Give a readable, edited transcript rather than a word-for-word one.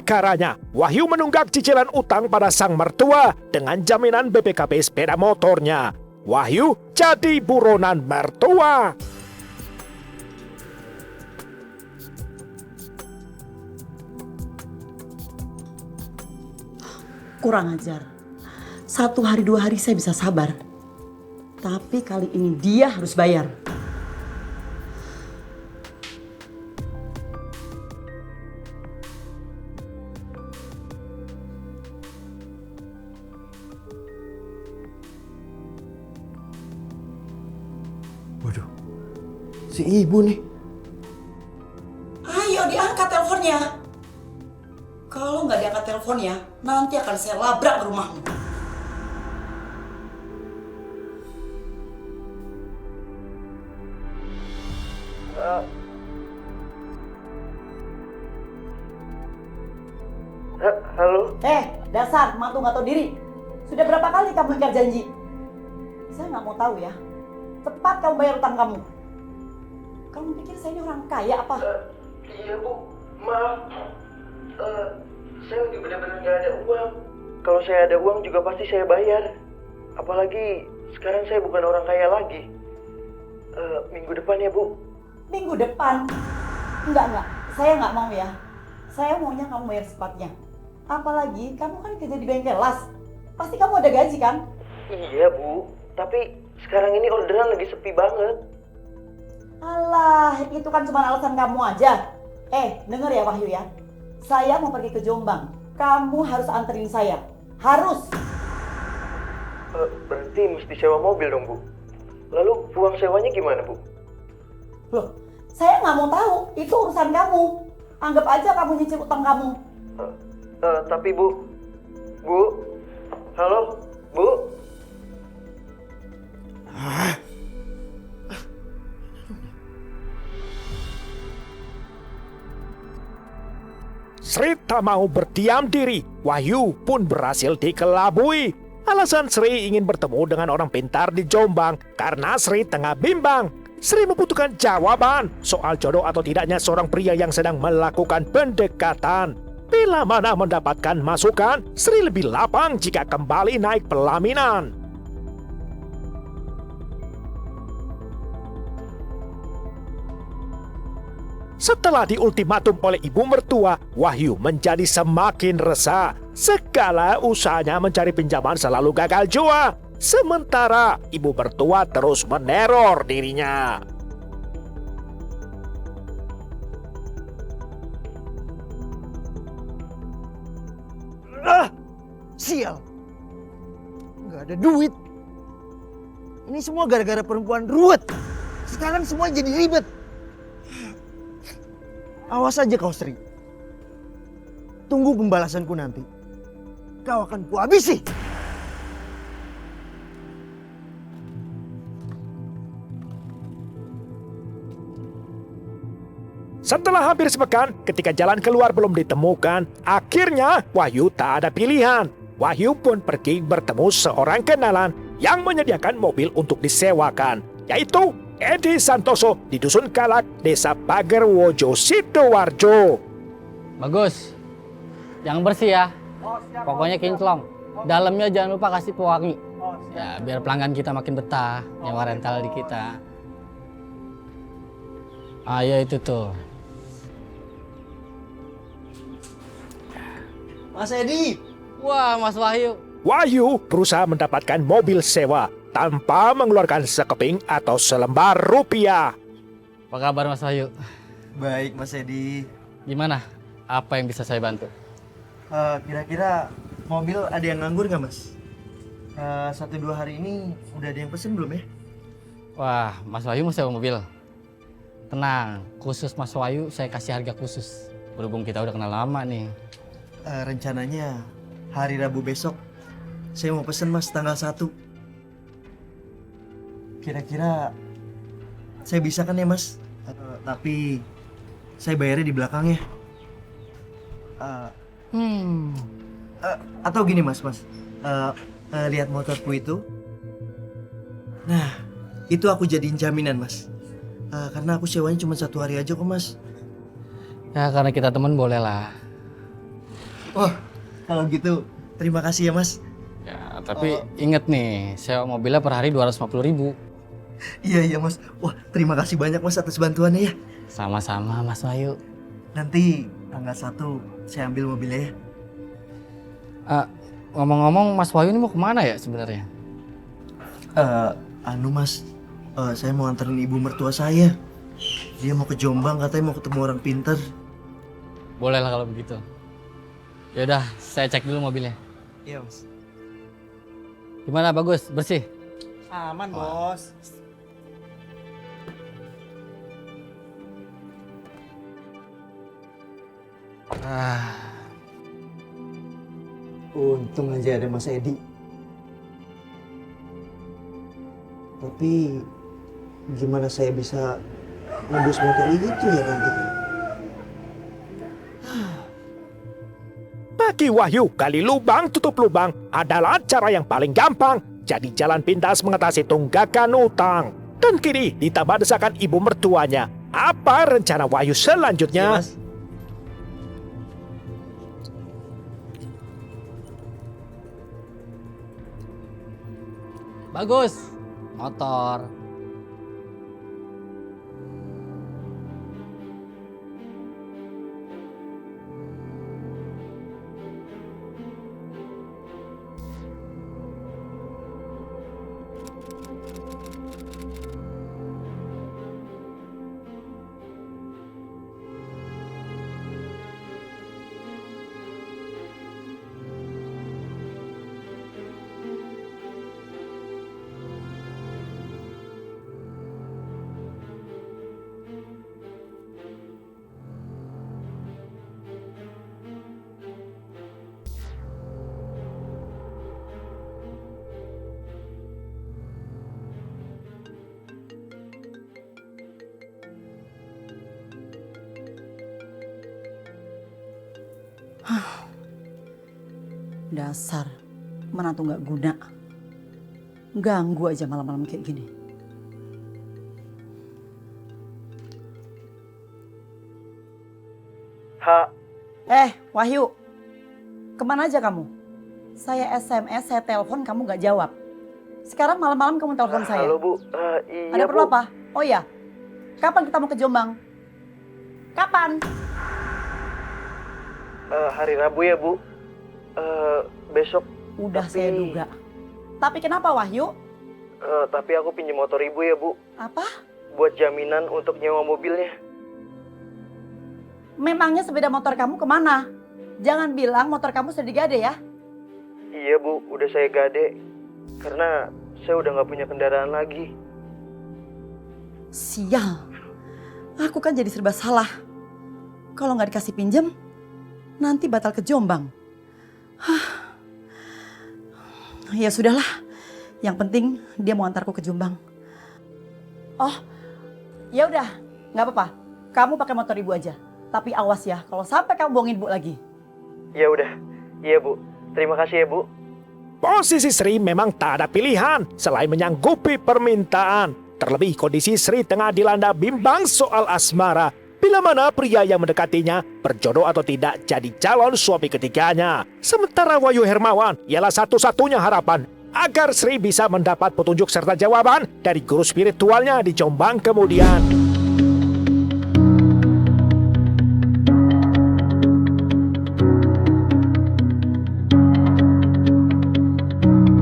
perkaranya, Wahyu menunggak cicilan utang pada sang mertua dengan jaminan BPKB sepeda motornya. Wahyu jadi buronan mertua. Kurang ajar. 1 hari 2 hari saya bisa sabar. Tapi kali ini dia harus bayar. Waduh, si ibu nih. Ayo diangkat teleponnya. Kalau nggak diangkat teleponnya, nanti akan saya labrak rumahmu. Halo? Dasar mantu nggak tahu diri. Sudah berapa kali kamu ingkar janji? Saya nggak mau tahu ya. Cepat kamu bayar utang kamu. Kamu pikir saya ini orang kaya apa? Iya bu, maaf. Saya lagi benar-benar nggak ada uang. Kalau saya ada uang juga pasti saya bayar. Apalagi sekarang saya bukan orang kaya lagi. Minggu depan ya bu. Minggu depan? Enggak. Saya nggak mau ya. Saya maunya kamu bayar secepatnya. Apalagi kamu kan kerja di bengkel las. Pasti kamu ada gaji kan? Iya bu, tapi sekarang ini orderan lagi sepi banget. Alah, itu kan cuma alasan kamu aja. Denger ya Wahyu ya. Saya mau pergi ke Jombang. Kamu harus anterin saya. Harus. Berarti mesti sewa mobil dong bu. Lalu uang sewanya gimana bu? Loh, saya nggak mau tahu. Itu urusan kamu. Anggap aja kamu nyicil utang kamu. Tapi bu, halo, bu. Sri tak mau berdiam diri. Wahyu pun berhasil dikelabui. Alasan Sri ingin bertemu dengan orang pintar di Jombang karena Sri tengah bimbang. Sri membutuhkan jawaban soal jodoh atau tidaknya seorang pria yang sedang melakukan pendekatan. Bila mana mendapatkan masukan, Sri lebih lapang jika kembali naik pelaminan. Setelah diultimatum oleh ibu mertua, Wahyu menjadi semakin resah. Segala usahanya mencari pinjaman selalu gagal jua. Sementara ibu mertua terus meneror dirinya. Sial, nggak ada duit. Ini semua gara-gara perempuan ruwet. Sekarang semua jadi ribet. Awas aja kau Sri. Tunggu pembalasanku nanti. Kau akan kuhabisi. Setelah hampir sepekan, ketika jalan keluar belum ditemukan, akhirnya Wahyu tak ada pilihan. Wahyu pun pergi bertemu seorang kenalan yang menyediakan mobil untuk disewakan, yaitu Edi Santoso di Dusun Kalak, Desa Pagerwojo, Sidoarjo. Bagus, yang bersih ya. Pokoknya kinclong. Dalamnya jangan lupa kasih pewangi. Ya, biar pelanggan kita makin betah, nyawa rental di kita. Ya itu tuh. Mas Edi. Wah, Mas Wahyu. Wahyu berusaha mendapatkan mobil sewa tanpa mengeluarkan sekeping atau selembar rupiah. Apa kabar Mas Wahyu? Baik Mas Edi. Gimana? Apa yang bisa saya bantu? Kira-kira mobil ada yang nganggur nggak Mas? 1-2 hari ini udah ada yang pesen belum ya? Wah, Mas Wahyu mau sewa mobil? Tenang, khusus Mas Wahyu saya kasih harga khusus. Berhubung kita udah kenal lama nih. Rencananya hari Rabu besok saya mau pesen Mas tanggal 1. Kira-kira saya bisa kan ya Mas? Tapi saya bayarnya di belakang ya. Atau gini Mas, lihat motorku itu. Nah, itu aku jadiin jaminan Mas. Karena aku sewanya cuma 1 hari aja kok Mas. Ya karena kita temen boleh lah. Wah, kalau gitu terima kasih ya Mas. Ya, tapi inget nih, sewa mobilnya per hari 250.000. Iya Mas. Wah, terima kasih banyak Mas atas bantuannya ya. Sama-sama Mas Wahyu. Nanti tanggal 1 saya ambil mobilnya ya. Ngomong-ngomong Mas Wahyu ini mau kemana ya sebenarnya? Mas, saya mau anterin ibu mertua saya. Dia mau ke Jombang, katanya mau ketemu orang pinter. Boleh lah kalau begitu. Yaudah, saya cek dulu mobilnya. Iya Mas. Gimana, bagus? Bersih? Aman, Bos. Untung aja ada Mas Edi. Tapi gimana saya bisa nebus motor itu ya nanti? Bagi Wahyu, gali lubang tutup lubang adalah cara yang paling gampang. Jadi jalan pintas mengatasi tunggakan utang. Dan kini ditambah desakan ibu mertuanya. Apa rencana Wahyu selanjutnya? Mas. Bagus. Motor. Dasar menantu nggak guna. Ganggu aja malam-malam kayak gini. Wahyu, kemana aja kamu? Saya SMS, saya telepon, kamu nggak jawab. Sekarang malam-malam kamu telepon saya. Halo Bu, iya Ada perlu Bu. apa? Oh iya, kapan kita mau ke Jombang? Kapan? Hari Rabu ya Bu. Besok. Udah Tapi- saya duga. Tapi kenapa Wahyu? Tapi aku pinjam motor Ibu ya Bu. Apa? Buat jaminan untuk nyewa mobilnya. Memangnya sepeda motor kamu kemana? Jangan bilang motor kamu sudah digade ya. Iya Bu, udah saya gade. Karena saya udah nggak punya kendaraan lagi. Sial, aku kan jadi serba salah. Kalau nggak dikasih pinjem, nanti batal ke Jombang. Ya sudahlah, yang penting dia mau antarku ke Jombang. Oh, ya udah, nggak apa-apa. Kamu pakai motor ibu aja. Tapi awas ya, kalau sampai kamu bohongin ibu lagi. Ya udah, iya Bu. Terima kasih ya Bu. Posisi Sri memang tak ada pilihan selain menyanggupi permintaan. Terlebih kondisi Sri tengah dilanda bimbang soal asmara. Bila mana pria yang mendekatinya berjodoh atau tidak jadi calon suami ketiganya. Sementara Wahyu Hermawan ialah satu-satunya harapan agar Sri bisa mendapat petunjuk serta jawaban dari guru spiritualnya di Jombang kemudian.